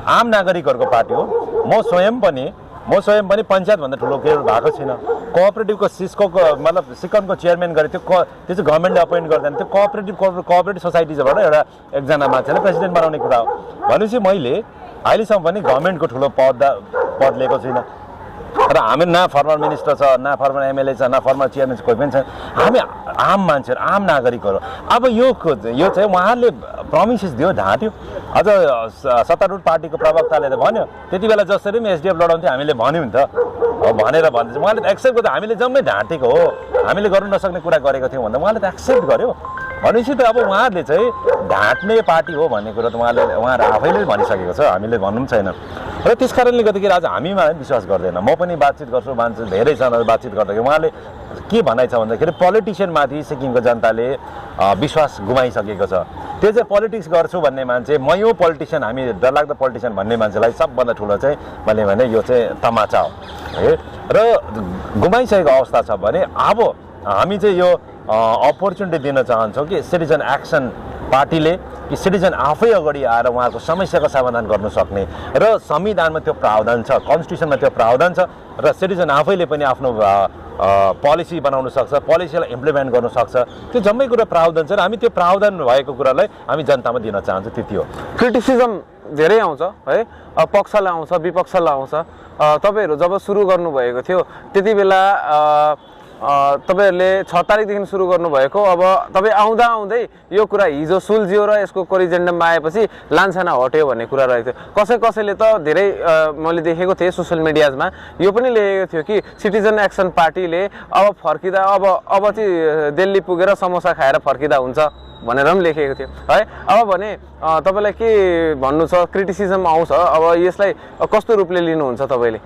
Speaker 2: आम नागरिकहरूको पार्टी हो। म स्वयं पनि पञ्चायतभन्दा ठुलो के भएको छैन। कोअपरेटिभको मतलब सिक्किमको चेयरम्यान गरे, त्यो चाहिँ गभर्मेन्टले अपोइन्ट गर्दैन, त्यो कोअपरेटिभ सोसाइटिजबाट एकजना मान्छेलाई प्रेसिडेन्ट बनाउने कुरा हो। भनेपछि मैले अहिलेसम्म पनि गभर्मेन्टको ठुलो पद लिएको छुइनँ र हामी न फर्मर मिनिस्टर छ, न फर्मर एमएलए छ, न फर्मर चेयरम्यान छ, कोही पनि छैन। हामी आम मान्छेहरू, आम नागरिकहरू। अब यो चाहिँ उहाँहरूले प्रमिसेस दियो, ढाँट्यो। अझ सत्तारूढ पार्टीको प्रवक्ताले त भन्यो, त्यति बेला जसरी पनि एसडिएफ लडाउँथ्यो हामीले भन्यौँ नि त, भनेर भन्दैछ उहाँले त एक्सेप्ट गर्दा हामीले जम्मै ढाँटेको हो, हामीले गर्नु नसक्ने कुरा गरेको थियौँ भन्दा उहाँले त एक्सेप्ट गर्यो। भनेपछि त अब उहाँहरूले चाहिँ ढाँट्ने पार्टी हो भन्ने कुरा त उहाँहरू आफैले भनिसकेको छ, हामीले भन्नु पनि छैन। र त्यस कारणले गर्दाखेरि आज हामीमा विश्वास गर्दैन। म पनि बातचित गर्छु, मान्छे धेरैसँग बातचित गर्दाखेरि उहाँले के भनाइ छ भन्दाखेरि पोलिटिसियनमाथि सिक्किमको जनताले विश्वास गुमाइसकेको छ। त्यो चाहिँ पोलिटिक्स गर्छु भन्ने मान्छे, म यो पोलिटिसियन, हामी डरलाग्दो पोलिटिसियन भन्ने मान्छेलाई सबभन्दा ठुलो चाहिँ मैले भने यो चाहिँ तमाचा हो है। र गुमाइसकेको अवस्था छ भने अब हामी चाहिँ यो अपर्च्युनिटी दिन चाहन्छौँ कि सिटिजन एक्सन पार्टीले कि सिटिजन आफै अगाडि आएर उहाँहरूको समस्याको समाधान गर्न सक्ने र संविधानमा त्यो प्रावधान छ, कन्स्टिट्युसनमा त्यो प्रावधान छ र सिटिजन आफैले पनि आफ्नो पोलिसी बनाउन सक्छ, पोलिसीलाई इम्प्लिमेन्ट गर्न सक्छ। त्यो जम्मै कुरा प्रावधान छ र हामी त्यो प्रावधान भएको कुरालाई हामी जनतामा दिन चाहन्छौँ। त्यति हो।
Speaker 1: क्रिटिसिजम धेरै आउँछ है, पक्षलाई आउँछ, विपक्षलाई आउँछ। तपाईँहरू जब सुरु गर्नुभएको थियो त्यति बेला तपाईँहरूले 6 तारिकदेखि सुरु गर्नुभएको, अब तपाईँ आउँदा आउँदै यो कुरा हिजो सुल्झियो र यसको कोरिजेन्डममा आएपछि लान्छना हट्यो भन्ने कुरा रहेको थियो। कसैले त धेरै मैले देखेको थिएँ सोसियल मिडियाजमा यो पनि लेखेको थियो कि सिटिजन एक्सन पार्टीले अब फर्किँदा अब चाहिँ दिल्ली पुगेर समोसा खाएर फर्किँदा हुन्छ भनेर पनि लेखेको थियो है। अब भने तपाईँलाई के भन्नु छ? क्रिटिसिजम आउँछ, अब यसलाई कस्तो रूपले लिनुहुन्छ तपाईँले?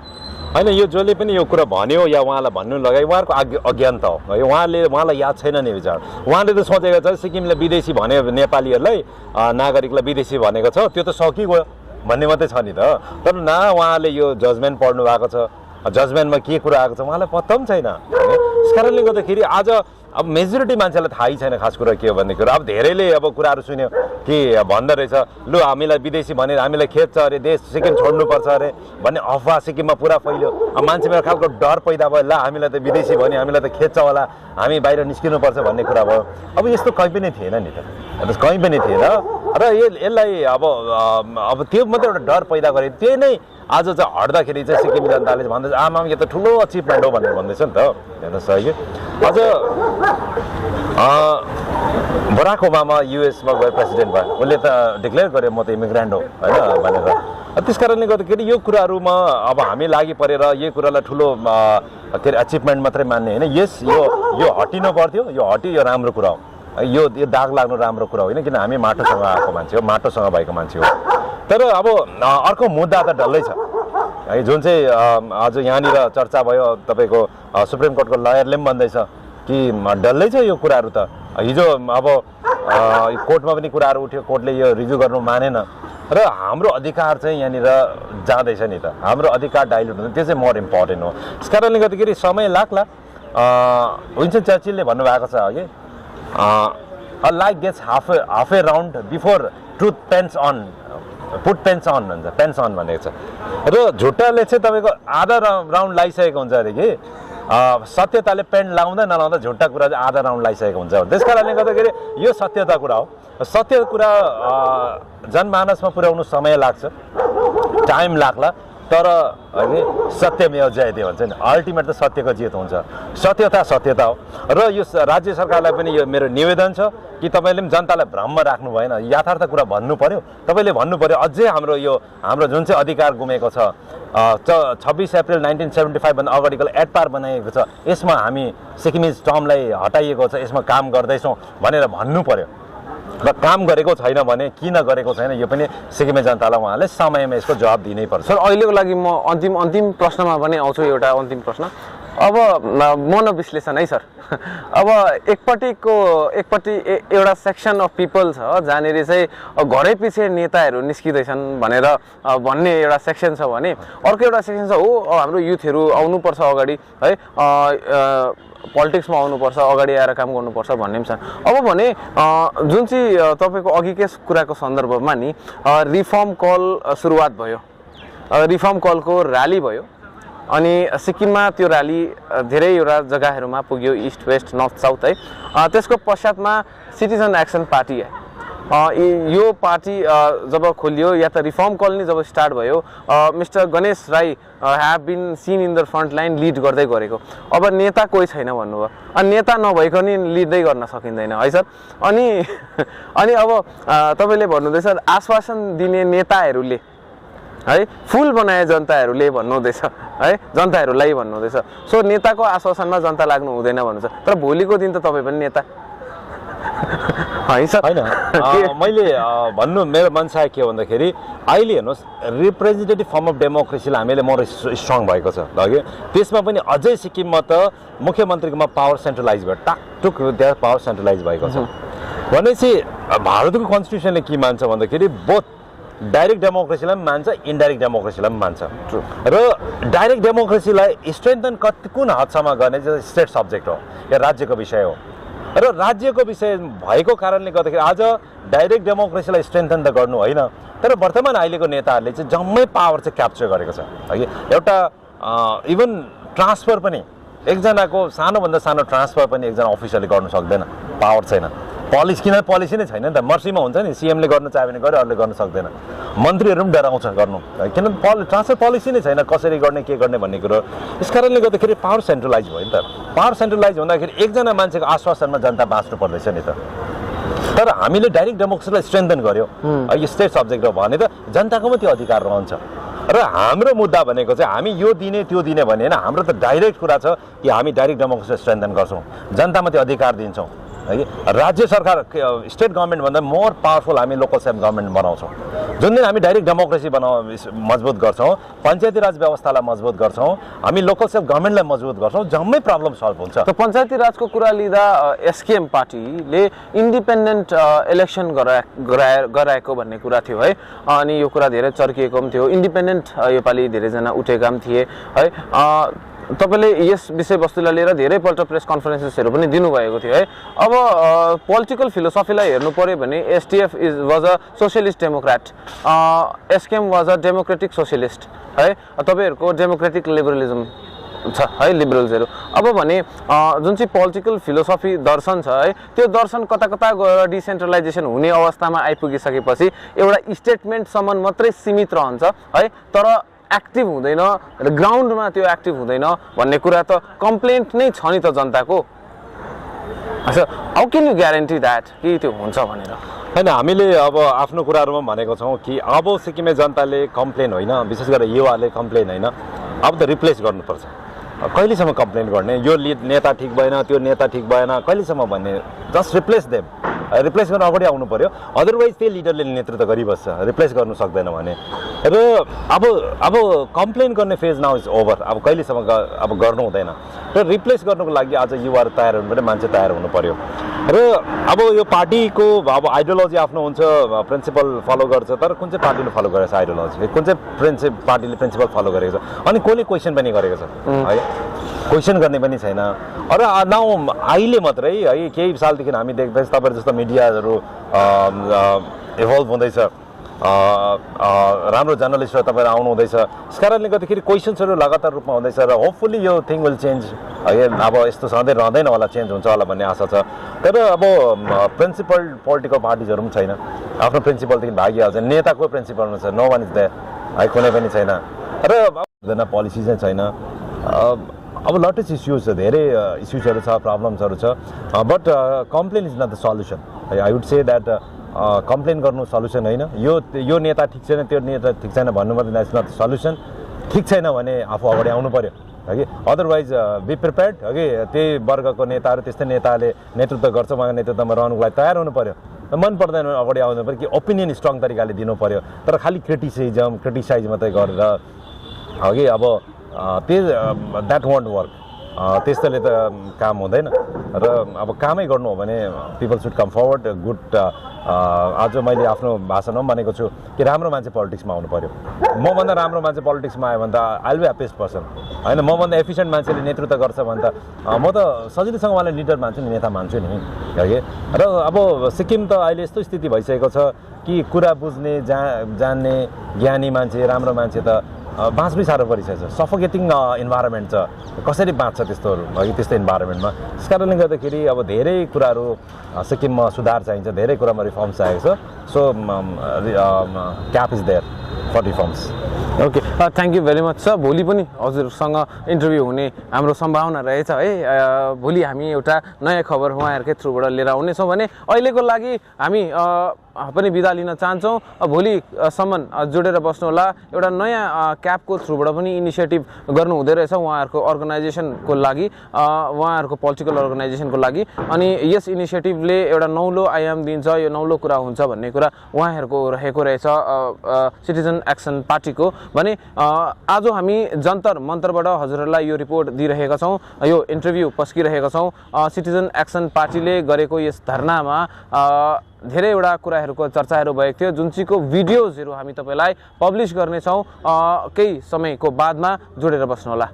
Speaker 2: होइन, यो जसले पनि यो कुरा भन्यो या उहाँलाई भन्नु लगायो उहाँहरूको अज्ञानता हो है। उहाँलाई याद छैन नि विचार। उहाँले त सोचेको छ सिक्किमले विदेशी भन्यो, नेपालीहरूलाई नागरिकलाई विदेशी भनेको छ, त्यो त सकिगयो भन्ने मात्रै छ नि त। तर न उहाँले यो जजमेन्ट पढ्नु भएको छ, जजमेन्टमा के कुरा आएको छ उहाँलाई पत्ता पनि छैन। त्यस कारणले गर्दाखेरि आज अब मेजोरिटी मान्छेलाई थाहै छैन खास कुरा के हो भन्ने कुरा। अब धेरैले अब कुराहरू सुन्यो कि भन्दो रहेछ लु हामीलाई विदेशी भनेर हामीलाई खेद्छ अरे, देश सिक्किम छोड्नुपर्छ अरे भन्ने अफवाह सिक्किममा पुरा फैल्यो। अब मान्छेमा खालको डर पैदा भयो, ला हामीलाई त विदेशी भन्यो, हामीलाई त खेद्छ होला, हामी बाहिर निस्किनुपर्छ भन्ने कुरा भयो। अब यस्तो कहीँ पनि थिएन नि त, कहीँ पनि थिएन। र यसलाई अब त्यो मात्रै एउटा डर पैदा गरे, त्यही नै आज चाहिँ हट्दाखेरि चाहिँ सिक्किम जनताले भन्दैछ आमा यो त ठुलो अचिभमेन्ट हो भनेर भन्दैछ नि त। हेर्नुहोस् है, अझ बराक ओबामा युएसमा गएर प्रेसिडेन्ट भयो, उसले त डिक्लेयर गर्यो म त इमिग्रेन्ट हो होइन भनेर। त्यस कारणले गर्दाखेरि यो कुराहरूमा अब हामी लागि परेर यो कुरालाई ठुलो के अरे अचिभमेन्ट मात्रै मान्ने होइन। यस यो हटिनु पर्थ्यो, यो हट्यो, यो राम्रो कुरा हो। यो दाग लाग्नु राम्रो कुरा होइन, किन हामी माटोसँग आएको मान्छे हो, माटोसँग भएको मान्छे हो। तर अब अर्को मुद्दा त डल्लै छ है, जुन चाहिँ आज यहाँनिर चर्चा भयो। तपाईँको सुप्रिम कोर्टको लयरले पनि भन्दैछ कि डल्लै छ यो कुराहरू त। हिजो अब कोर्टमा पनि कुराहरू उठ्यो, कोर्टले यो रिभ्यू गर्नु मानेन र हाम्रो अधिकार चाहिँ यहाँनिर जाँदैछ नि त। हाम्रो अधिकार डाइल्युट हुन्छ, त्यो चाहिँ मोर इम्पोर्टेन्ट हो। त्यस कारणले गर्दाखेरि समय लाग्ला। विन्स्टन चर्चिलले भन्नुभएको छ अघि a lie gets half a round before truth pens on, put pens on भन्छ, पेन्स अन भनेको छ। र झुट्टाले चाहिँ तपाईँको आधा राउन्ड लगाइसकेको हुन्छ अरे कि सत्यताले पेन लाउँदा नलाउँदा झुट्टा कुरा चाहिँ आधा राउन्ड लगाइसकेको हुन्छ। त्यस कारणले गर्दाखेरि यो सत्यता कुरा हो। सत्य कुरा जनमानसमा पुर्याउनु समय लाग्छ, टाइम लाग्ला, तर सत्यमेव जयते भन्छ नि, अल्टिमेट त सत्यको जित हुन्छ। सत्यता हो। र यो राज्य सरकारलाई पनि यो मेरो निवेदन छ कि तपाईँले पनि जनतालाई भ्रममा राख्नु भएन, यथार्थ कुरा भन्नु पर्यो। तपाईँले भन्नु पर्यो अझै हाम्रो जुन चाहिँ अधिकार गुमेको छ 26 अप्रिल 1975 भन्दा अगाडिको एडपार बनाइएको छ, यसमा हामी सिक्किमिज टर्मलाई हटाइएको छ, यसमा काम गर्दैछौँ भनेर भन्नु पर्यो। र काम गरेको छैन भने किन गरेको छैन यो पनि सिक्किमे जनतालाई उहाँले समयमा यसको जवाब दिनै पर्छ।
Speaker 1: सर अहिलेको लागि म अन्तिम प्रश्नमा पनि आउँछु, एउटा अन्तिम प्रश्न। अब मनोविश्लेषण है सर। अब एकपट्टि एउटा सेक्सन अफ पिपल छ जहाँनिर चाहिँ घरै पछि नेताहरू निस्किँदैछन् भनेर भन्ने एउटा सेक्सन छ भने, अर्को एउटा सेक्सन छ हो हाम्रो युथहरू आउनुपर्छ अगाडि है, पोलिटिक्समा आउनुपर्छ, अगाडि आएर काम गर्नुपर्छ भन्ने पनि छ। अब भने जुन चाहिँ तपाईँको अघिकै कुराको सन्दर्भमा नि रिफर्म कल सुरुवात भयो, रिफर्म कलको र्याली भयो, अनि सिक्किममा त्यो र्याली धेरैवटा जग्गाहरूमा पुग्यो, इस्ट वेस्ट नर्थ साउथ है। त्यसको पश्चातमा सिटिजन एक्सन पार्टी है, यो पार्टी जब खोलियो या त रिफर्म कल नि जब स्टार्ट भयो, mister Ganesh Rai have been seen in the front line lead गर्दै गरेको। अब नेता कोही छैन भन्नुभयो, अनि नेता नभएको नि लिडै गर्न सकिँदैन है सर। अनि अब तपाईँले भन्नुहुँदैछ आश्वासन दिने नेताहरूले है फुल बनाए जनताहरूले भन्नुहुँदैछ है, जनताहरूलाई भन्नुहुँदैछ। सो नेताको आश्वासनमा जनता लाग्नु हुँदैन भन्नुहुन्छ, तर भोलिको दिन त तपाईँ पनि नेता है सर।
Speaker 2: होइन, मैले भन्नु मेरो मनसाय के हो भन्दाखेरि अहिले हेर्नुहोस् रिप्रेजेन्टेटिभ फर्म अफ डेमोक्रेसीलाई हामीले मोर स्ट्रङ भएको छ अघि, त्यसमा पनि अझै सिक्किममा त मुख्यमन्त्रीकोमा पावर सेन्ट्रलाइज भयो, टाकटुक त्यहाँ पावर सेन्ट्रलाइज भएको छ भनेपछि भारतको कन्स्टिट्युसनले के मान्छ भन्दाखेरि बोथ डाइरेक्ट डेमोक्रेसीलाई पनि मान्छ, इन्डाइरेक्ट डेमोक्रेसीलाई पनि मान्छ। र डाइरेक्ट डेमोक्रेसीलाई स्ट्रेन्थन कुन हदसम्म गर्ने चाहिँ स्टेट सब्जेक्ट हो, या राज्यको विषय हो। र राज्यको विषय भएको कारणले गर्दाखेरि आज डाइरेक्ट डेमोक्रेसीलाई स्ट्रेन्थन त गर्नु होइन, तर वर्तमान अहिलेको नेताहरूले चाहिँ जम्मै पावर चाहिँ क्याप्चर गरेको छ है। एउटा इभन ट्रान्सफर पनि एकजनाको सानोभन्दा सानो ट्रान्सफर पनि एकजना अफिसरले गर्नु सक्दैन, पावर छैन। किन पोलिसी नै छैन नि त, मर्सीमा हुन्छ नि, सीएमले गर्न चाह्यो भने गर्यो, अरूले गर्न सक्दैन। मन्त्रीहरू पनि डराउँछ गर्नु, किन ट्रान्सफर पोलिसी नै छैन, कसरी गर्ने के गर्ने भन्ने कुरो। यस कारणले गर्दाखेरि पावर सेन्ट्रलाइज भयो नि त। पावर सेन्ट्रलाइज हुँदाखेरि एकजना मान्छेको आश्वासनमा जनता बाँच्नु पर्दैछ नि त। तर हामीले डाइरेक्ट डेमोक्रेसीलाई स्ट्रेन्थन गर्यो यो स्टेट सब्जेक्ट हो भने त जनताकोमा त्यो अधिकार रहन्छ। र हाम्रो मुद्दा भनेको चाहिँ हामी यो दिने त्यो दिने भने होइन, हाम्रो त डाइरेक्ट कुरा छ कि हामी डाइरेक्ट डेमोक्रेसी स्ट्रेन्थन गर्छौँ, जनतामा त्यो अधिकार दिन्छौँ है। राज्य सरकार स्टेट गभर्मेन्टभन्दा मोर पावरफुल हामी लोकल सेल्फ गभर्मेन्ट बनाउँछौँ। जुन दिन हामी डाइरेक्ट डेमोक्रेसी मजबुत गर्छौँ, पञ्चायती राज व्यवस्थालाई मजबुत गर्छौँ, हामी लोकल सेल्फ गभर्मेन्टलाई मजबुत गर्छौँ, जम्मै प्रब्लम सल्भ हुन्छ।
Speaker 1: त पञ्चायती राजको कुरा लिँदा एसकेएम पार्टीले इन्डिपेन्डेन्ट इलेक्सन गराएको भन्ने कुरा थियो है, अनि यो कुरा धेरै चर्किएको पनि थियो। इन्डिपेन्डेन्ट योपालि धेरैजना उठेका पनि थिए है। तपाईँले यस विषयवस्तुलाई लिएर धेरैपल्ट प्रेस कन्फरेन्सेसहरू पनि दिनुभएको थियो है। अब पोलिटिकल फिलोसफीलाई हेर्नु पऱ्यो भने SDF was a socialist Democrat, SKM was a democratic socialist है। तपाईँहरूको डेमोक्रेटिक लिबरलिजम छ है, लिबरल्सहरू। अब भने जुन चाहिँ पोलिटिकल फिलोसफी दर्शन छ है, त्यो दर्शन कता कता गएर डिसेन्ट्रलाइजेसन हुने अवस्थामा आइपुगिसकेपछि एउटा स्टेटमेन्टसम्म मात्रै सीमित रहन्छ है, तर एक्टिभ हुँदैन, ग्राउन्डमा त्यो एक्टिभ हुँदैन भन्ने कुरा त कम्प्लेन्ट नै छ नि त जनताको। अच्छा, how can you guarantee that कि त्यो हुन्छ भनेर?
Speaker 2: होइन, हामीले अब आफ्नो कुराहरूमा भनेको छौँ कि अब सिक्किमे जनताले कम्प्लेन होइन, विशेष गरेर युवाले कम्प्लेन होइन, अब त रिप्लेस गर्नुपर्छ। कहिलेसम्म कम्प्लेन गर्ने, यो नेता ठिक भएन, त्यो नेता ठिक भएन, कहिलेसम्म भन्ने? Just replace them. रिप्लेस गर्न अगाडि आउनु पऱ्यो, अदरवाइज त्यही लिडरले नेतृत्व गरिबस्छ, रिप्लेस गर्नु सक्दैन भने। र अब कम्प्लेन गर्ने फेज नाउ इज ओभर। अब कहिलेसम्म अब गर्नु हुँदैन। र रिप्लेस गर्नुको लागि आज युवाहरू तयार हुनु पऱ्यो, मान्छे तयार हुनु पऱ्यो। र अब यो पार्टीको अब आइडियोलोजी आफ्नो हुन्छ, प्रिन्सिपल फलो गर्छ, तर कुन चाहिँ पार्टीले फलो गरेको छ आइडियोलोजी, कुन चाहिँ पार्टीले प्रिन्सिपल फलो गरेको छ, अनि कसले क्वेसन पनि गरेको छ है, क्वेसन गर्ने पनि छैन। र नाउ अहिले मात्रै है, केही सालदेखि हामी देख्दैछ तपाईँहरू जस्तो मिडियाहरू इभल्भ हुँदैछ, राम्रो जर्नलिस्टहरू तपाईँहरू आउनु हुँदैछ। यस कारणले गर्दाखेरि क्वेसन्सहरू लगातार रूपमा हुँदैछ र होपफुल्ली यो थिङ विल चेन्ज है। अब यस्तो सधैँ रहँदैन होला, चेन्ज हुन्छ होला भन्ने आशा छ। तर अब प्रिन्सिपल पोलिटिकल पार्टिजहरू पनि छैन, आफ्नो प्रिन्सिपलदेखि भागिहाल्छ। नेताको प्रिन्सिपलमा छ, नो वान इज देयर है, कुनै पनि छैन। र पोलिसी चाहिँ छैन। अब लटेस्ट इस्युज छ, धेरै इस्युजहरू छ, प्रब्लम्सहरू छ, but complain is not the solution. I would say that complain गर्नु सल्युसन होइन। यो नेता ठिक छैन, त्यो नेता ठिक छैन भन्नु मात्रै द्याट्स नट द सल्युसन। ठिक छैन भने आफू अगाडि आउनु पऱ्यो है कि, अदरवाइज बी प्रिपेयर्ड है कि त्यही वर्गको नेताहरू त्यस्तै नेताले नेतृत्व गर्छ, उहाँको नेतृत्वमा रहनुको लागि तयार हुनु पऱ्यो। मन पर्दैन भने अगाडि आउनु पऱ्यो कि ओपिनियन स्ट्रङ तरिकाले दिनु पऱ्यो, तर खालि क्रिटिसाइज मात्रै गरेर हगि अब द्याट वन्ट वर्क। त्यस्तोले त काम हुँदैन। र अब कामै गर्नु हो भने people should come forward good. आज मैले आफ्नो भाषणमा भनेको छु कि राम्रो मान्छे पोलिटिक्समा आउनु पऱ्यो। मभन्दा राम्रो मान्छे पोलिटिक्समा आयो भने त I will be happiest person होइन। मभन्दा एफिसियन्ट मान्छेले नेतृत्व गर्छ भने त म त सजिलैसँग उहाँलाई लिडर मान्छु नि, नेता मान्छु नि है। र अब सिक्किम त अहिले यस्तो स्थिति भइसकेको छ कि कुरा बुझ्ने जान्ने ज्ञानी मान्छे, राम्रो मान्छे त बाँच्नै साह्रो परिसकेको छ। सफोकेटिङ इन्भाइरोमेन्ट छ, कसरी बाँच्छ त्यस्तोहरू है, त्यस्तो इन्भाइरोमेन्टमा। त्यस कारणले गर्दाखेरि अब धेरै कुराहरू सिक्किममा सुधार चाहिन्छ, धेरै कुरामा रिफर्म्स चाहिएको छ। So cap is there for reforms.
Speaker 1: Okay, thank you very much sir. भोलि पनि हजुरसँग इन्टरभ्यू हुने हाम्रो सम्भावना रहेछ है। भोलि हामी एउटा नयाँ खबर उहाँहरूकै थ्रुबाट लिएर आउनेछौँ भने अहिलेको लागि हामी पनि बिदा लिन चाहन्छौँ। भोलिसम्म जोडेर बस्नुहोला। एउटा नयाँ क्यापको थ्रुबाट पनि इनिसिएटिभ गर्नु हुँदै रहेछ उहाँहरूको अर्गनाइजेसनको लागि, उहाँहरूको पोलिटिकल अर्गनाइजेसनको लागि। अनि यस इनिसिएटिभले एउटा नौलो आयाम दिन्छ, यो नौलो कुरा हुन्छ भन्ने कुरा उहाँहरूको रहेको रहेछ सिटिजन एक्सन पार्टीको। भने आज हामी जन्तर मन्तरबाट हजुरहरूलाई यो रिपोर्ट दिइरहेका छौँ, यो इन्टरभ्यू पस्किरहेका छौँ। सिटिजन एक्सन पार्टीले गरेको यस धरनामा धेरैवटा कुराहरूको चर्चाहरू भएको थियो, जुन चाहिँको भिडियोजहरू हामी तपाईँलाई पब्लिस गर्नेछौँ केही समयको बादमा। जोडेर बस्नुहोला।